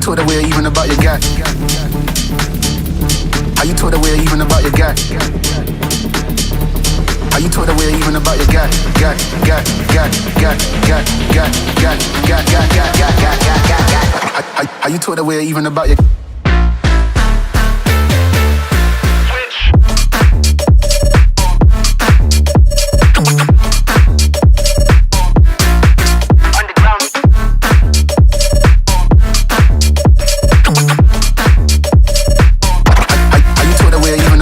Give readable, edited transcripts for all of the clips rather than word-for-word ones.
told her we're even about your guy? How you told her we're even about your guy? How you told her we're even about your guy? How you told her we're even about your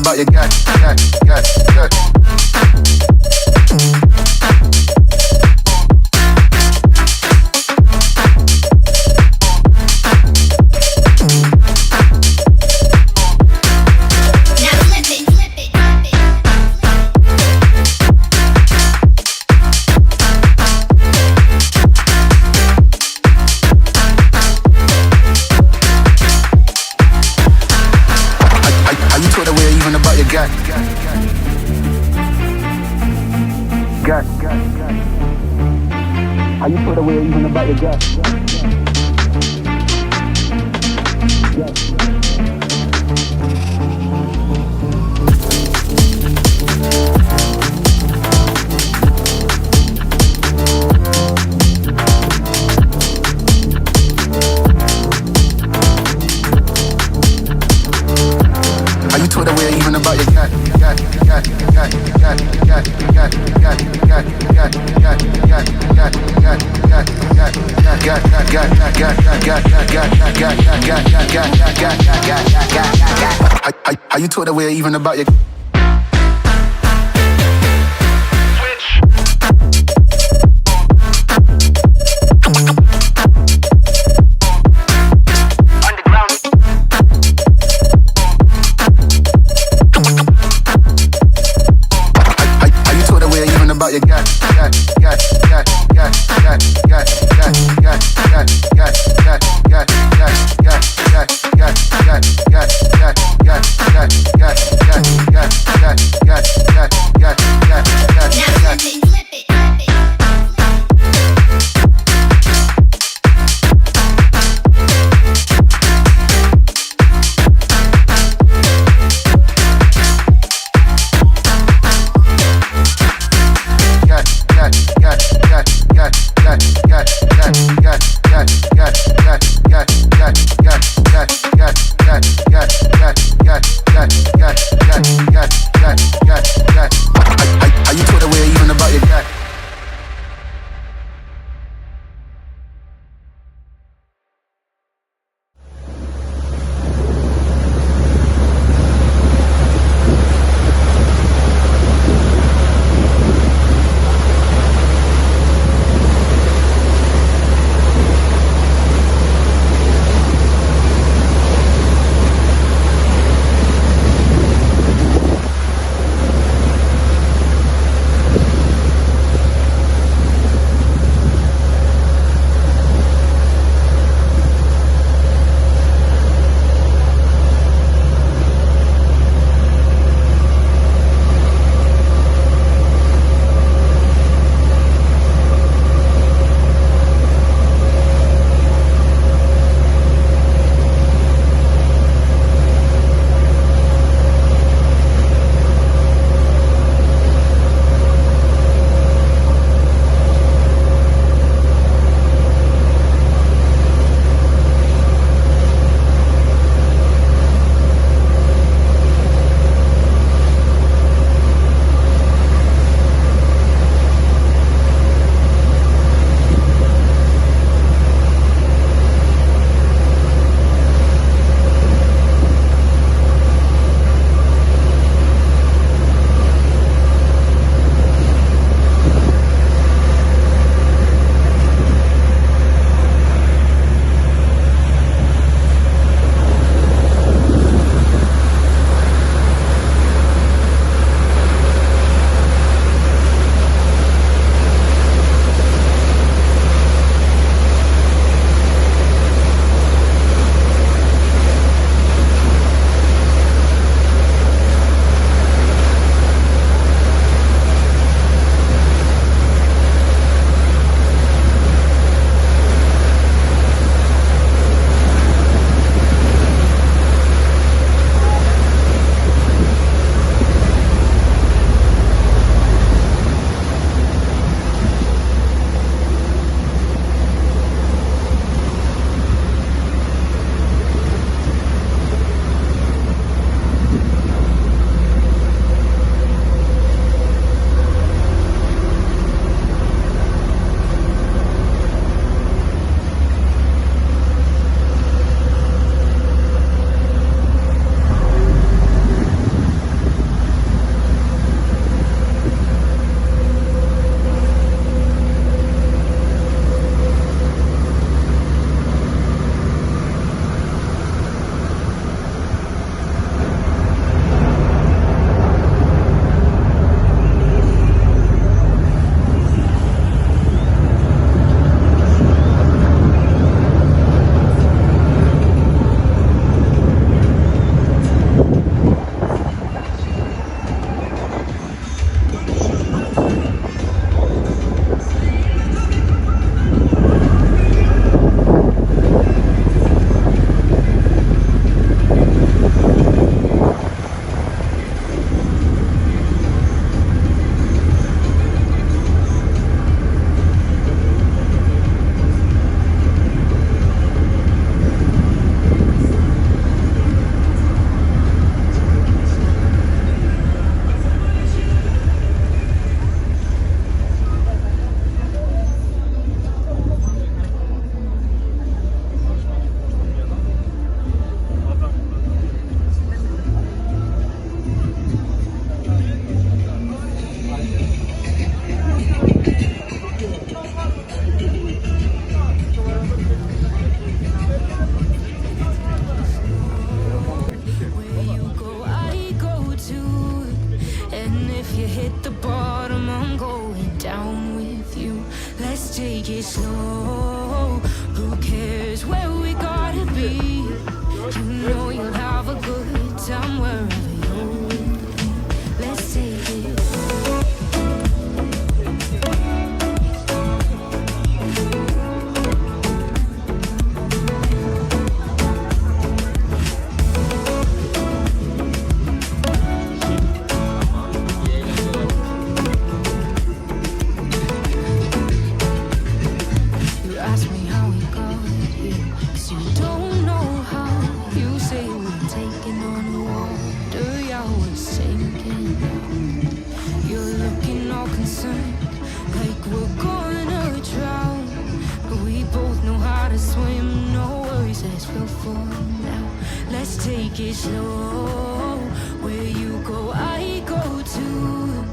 about your guy, How you put away even about your guy? How you told her we're even about your guy? How you told her we're even about your about your guy, turn, like we're gonna drown. But we both know how to swim, no worries as we'll fall now. Let's take it slow, where you go, I go too.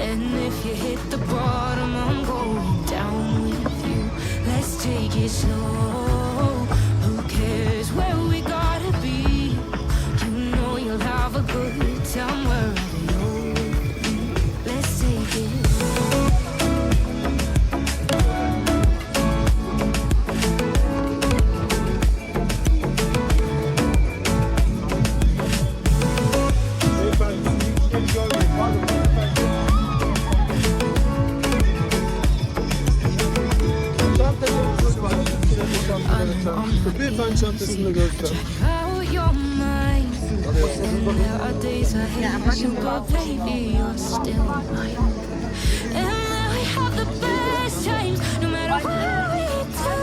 And if you hit the bottom, I'm going down with you. Let's take it slow, who cares where we gotta be? You know you'll have a good time wherever you're with me. Let's take it slow. Lütfen çantasını göster. Out your mind. There are days I hate you, but baby, you're still mine. And we have the best times, no matter what we do.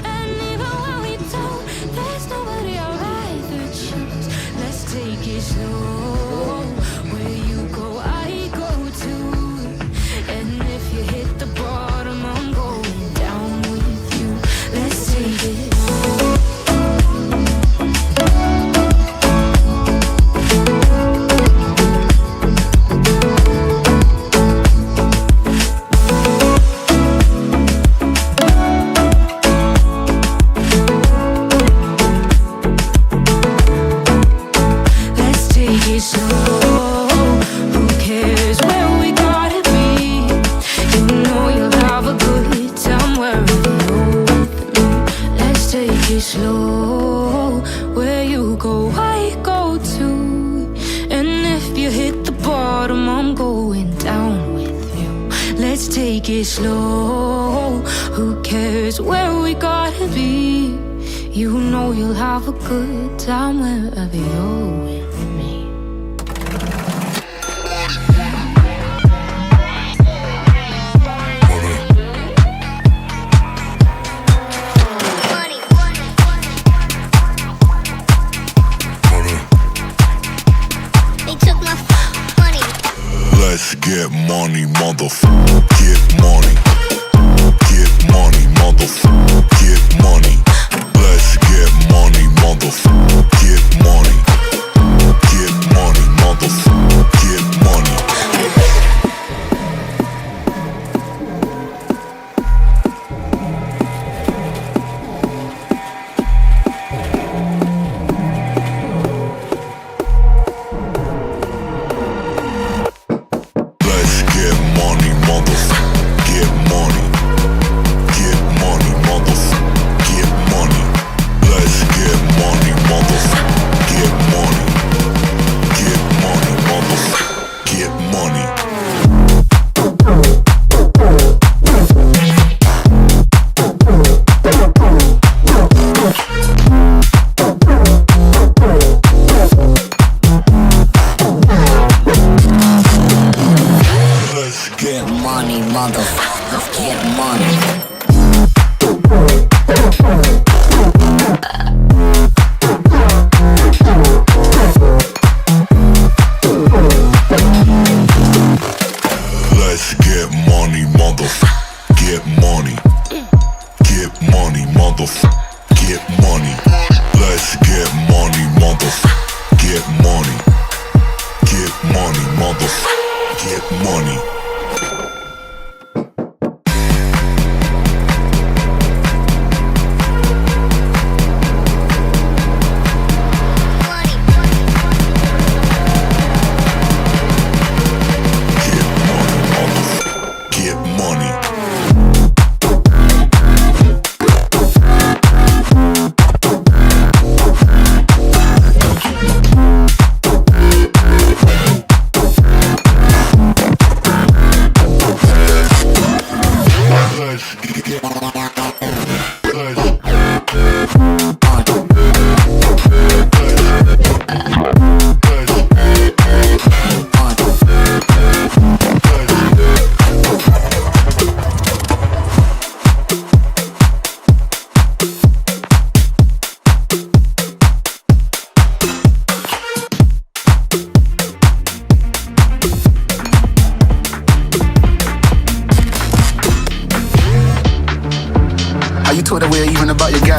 And even when we don't, there's nobody I'd rather choose. Let's take it slow. Where you go, I go too. And if you hit the bottom, I'm going down with you. Let's take it. Slow, where you go, I go too. And if you hit the bottom, I'm going down with you. Let's take it slow, who cares where we gotta be? You know you'll have a good time wherever you're with me. Let's get money, motherfucker. Get money. Get money, motherfucker. Get money. Let's get money, motherfucker. Get money. Get money, motherfucker. Get money. Let's get money, motherfucker. Get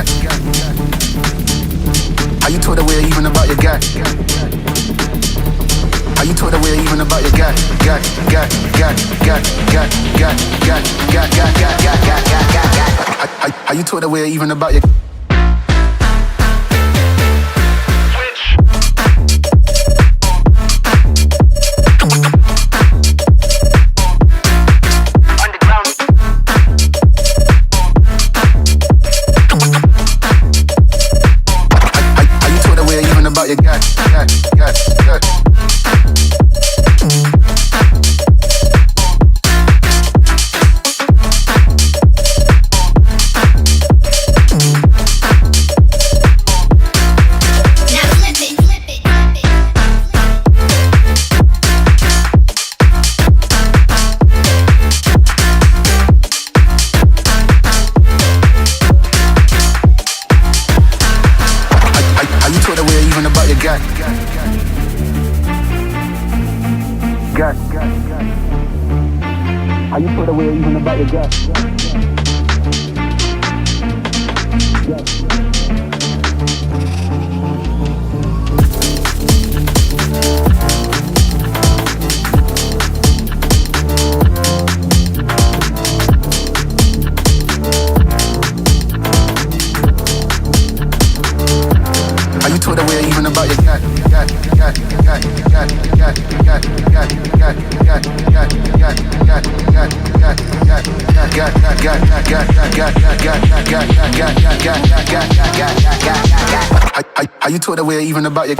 got? Are you taught away even about your got? Are you taught away even about your got? Are you taught away even about your? About your got. Are you put away even about your gut? Are you taught away even about your gut? Are you taught away even about your?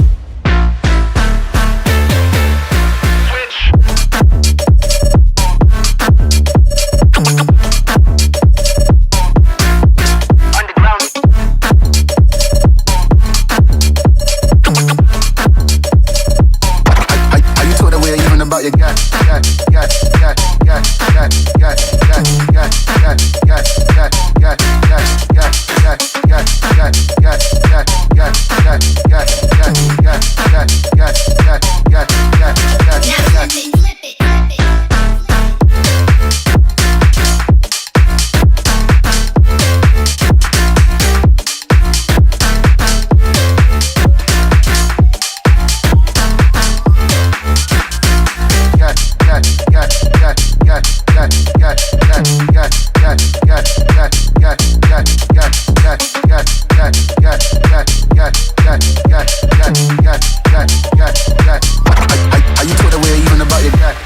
About your got. Are you taught away even about your got?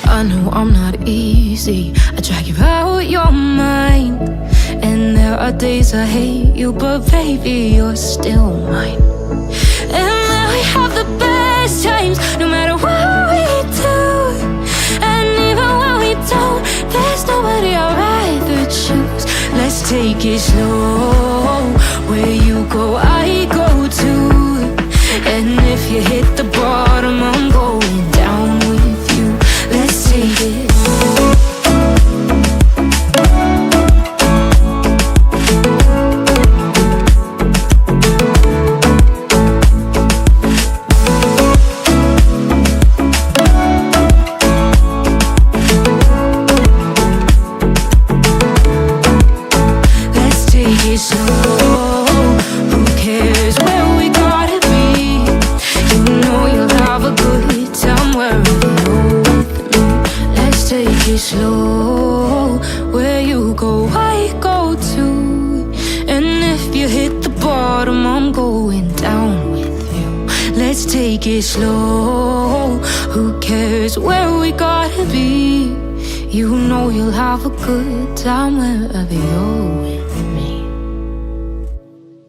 I know I'm not easy. I drag you out your mind, and there are days I hate you, but baby, you're still mine. And then we have the best times, no matter what we do. And even when we don't, there's nobody I'd rather choose. Let's take it slow. Where you go, I go too. And if you hit the bottom, I'm going down with you. Let's take it. Slow, where you go, I go too. And if you hit the bottom, I'm going down with you. Let's take it slow. Who cares where we gotta be? You know you'll have a good time wherever you're with me.